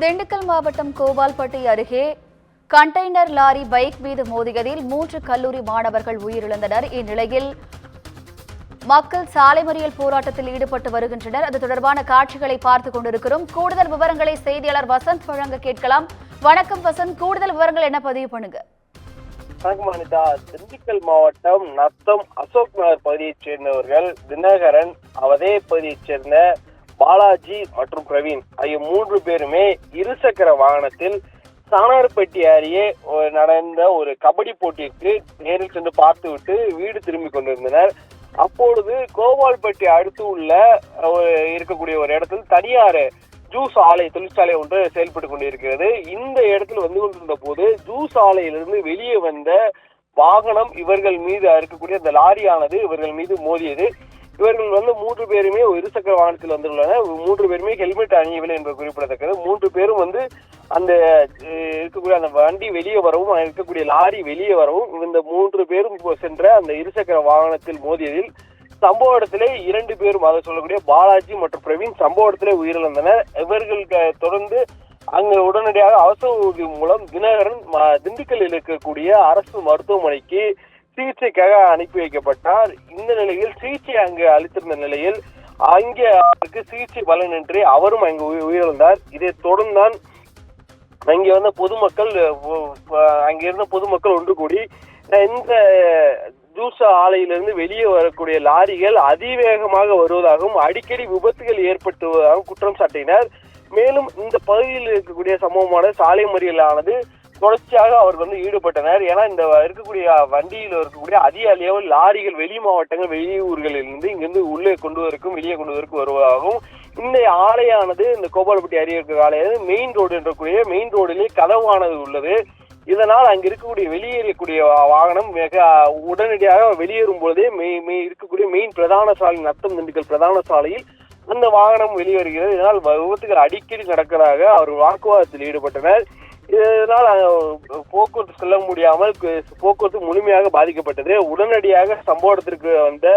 திண்டுக்கல் மாவட்டம் கோபால்பட்டி அருகே container lorry bike மீது மோதியதில் 3 கல்லூரி மாணவர்கள் உயிரிழந்தனர். இந்நிலையில் மக்கள் சாலை மறியல் போராட்டத்தில் ஈடுபட்டு வருகின்றனர். அது தொடர்பான காட்சிகளை பார்த்துக் கொண்டிருக்கிறோம். கூடுதல் விவரங்களை செய்தியாளர் வசந்த் வழங்க கேட்கலாம். வணக்கம் வசந்த், கூடுதல் விவரங்கள் என்ன பதிவு பண்ணுங்க? வணக்கம் அனிதா. திண்டுக்கல் மாவட்டம் நத்தம் அசோக் நகர் பகுதியைச் சேர்ந்தவர்கள் தினகரன், அதே பகுதியைச் சேர்ந்த பாலாஜி மற்றும் பிரவீன் ஆகிய 3 பேருமே இருசக்கர வாகனத்தில் சாணார்பட்டி அருகே நடந்த ஒரு கபடி போட்டிக்கு நேரில் சென்று பார்த்துவிட்டு வீடு திரும்பி கொண்டிருந்தனர். அப்பொழுது கோபால்பட்டி அடுத்து உள்ள இருக்கக்கூடிய ஒரு இடத்தில் தனியார் ஜூஸ் ஆலை தொழிற்சாலை ஒன்று செயல்பட்டு கொண்டிருக்கிறது. இந்த இடத்தில் வந்து கொண்டிருந்த போது ஜூஸ் ஆலையிலிருந்து வெளியே வந்த வாகனம் இவர்கள் மீது இருக்கக்கூடிய அந்த லாரியானது இவர்கள் மீது மோதியது. இவர்கள் வந்து 3 பேருமே இருசக்கர வாகனத்தில் வந்துள்ளனர். 3 பேருமே ஹெல்மெட் அணியவில்லை என்பது குறிப்பிடத்தக்கது. 3 பேரும் வந்து அந்த இருக்கக்கூடிய அந்த வண்டி வெளியே வரவும் இருக்கக்கூடிய லாரி வெளியே வரவும் இந்த 3 பேரும் சென்ற அந்த இருசக்கர வாகனத்தில் மோதியதில் சம்பவ இடத்திலே 2 பேரும், அதை சொல்லக்கூடிய பாலாஜி மற்றும் பிரவீன் சம்பவ இடத்திலே உயிரிழந்தனர். இவர்கள் தொடர்ந்து அங்கு உடனடியாக அவசர ஊர்தி மூலம் தினகரன் திண்டுக்கல்லில் இருக்கக்கூடிய அரசு மருத்துவமனைக்கு சிகிச்சைக்காக அனுப்பி வைக்கப்பட்டார். இந்த நிலையில் சிகிச்சை அங்கு அளித்திருந்த நிலையில் அங்கே அவருக்கு சிகிச்சை பலனின்றி அவரும் அங்கு உயிரிழந்தார். இதை தொடர்ந்தான் அங்கே வந்த பொதுமக்கள் அங்கிருந்த பொதுமக்கள் ஒன்று கூடி இந்த ஜூஸ் ஆலையிலிருந்து வெளியே வரக்கூடிய லாரிகள் அதிவேகமாக வருவதாகவும் அடிக்கடி விபத்துகள் ஏற்பட்டுவதாகவும் குற்றம் சாட்டினர். மேலும் இந்த பகுதியில் இருக்கக்கூடிய சம்பவமான சாலை மறியலானது தொடர்ச்சியாக அவர் வந்து ஈடுபட்டனர். ஏன்னா இந்த இருக்கக்கூடிய வண்டியில் இருக்கக்கூடிய அதிக அளவில் லாரிகள் வெளி மாவட்டங்கள் வெளியூர்களில் இருந்து இங்கிருந்து உள்ளே கொண்டு வருவதற்கும் வெளியே கொண்டு வருவதற்கு வருவதாகவும் இந்த ஆலையானது இந்த கோபால்பட்டி அருகே இருக்க ஆலையானது மெயின் ரோடு என்றக்கூடிய மெயின் ரோடிலே கதவானது உள்ளது. இதனால் அங்கு இருக்கக்கூடிய வெளியேறக்கூடிய வாகனம் மிக உடனடியாக வெளியேறும் பொழுதே இருக்கக்கூடிய மெயின் பிரதான சாலை நத்தம் திண்டுக்கல் பிரதான சாலையில் அந்த வாகனம் வெளியேறுகிறது. இதனால் விபத்துகள் அடிக்கடி நடக்கிறதாக அவர் வாக்குவாதத்தில் ஈடுபட்டனர். இதனால் போக்குவரத்து செல்ல முடியாமல் போக்குவரத்து முழுமையாக பாதிக்கப்பட்டது. உடனடியாக சம்பவ இடத்திற்கு வந்த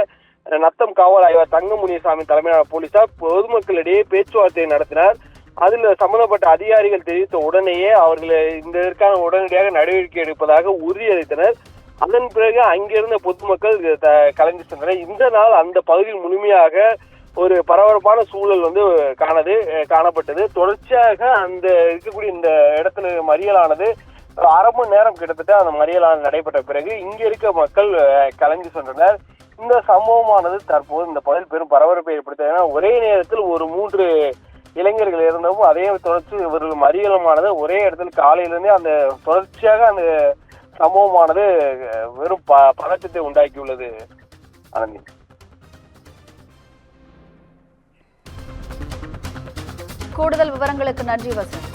நத்தம் காவல் ஆய்வாளர் தங்கமுனிசாமி தலைமையிலான போலீசார் பொதுமக்களிடையே பேச்சுவார்த்தை நடத்தினார். அதில் சம்பந்தப்பட்ட அதிகாரிகள் தெரிவித்த உடனேயே அவர்கள் இதற்கான உடனடியாக நடவடிக்கை எடுப்பதாக உறுதியளித்தனர். அதன் பிறகு அங்கிருந்த பொதுமக்கள் கலந்து சென்றனர். இந்த நாள் அந்த பகுதியில் முழுமையாக ஒரு பரபரப்பான சூழல் வந்து காணப்பட்டது. தொடர்ச்சியாக அந்த இருக்கக்கூடிய இந்த இடத்துல மறியலானது அரை மணி நேரம் கிட்டத்தட்ட அந்த மறியலானது நடைபெற்ற பிறகு இங்க இருக்க மக்கள் கலந்து சென்றனர். இந்த சம்பவமானது தற்போது இந்த பகுதியில் பெரும் பரபரப்பை ஏற்படுத்தின. ஒரே நேரத்தில் ஒரு 3 இளைஞர்கள் இருந்தவும் அதே தொடர்ச்சி இவர்கள் மறியலமானது ஒரே இடத்தில் காலையிலிருந்தே அந்த தொடர்ச்சியாக அந்த சம்பவமானது வெறும் பதற்றத்தை உண்டாக்கியுள்ளது. ஆனந்தி, கூடுதல் விவரங்களுக்கு நன்றி வசந்த்.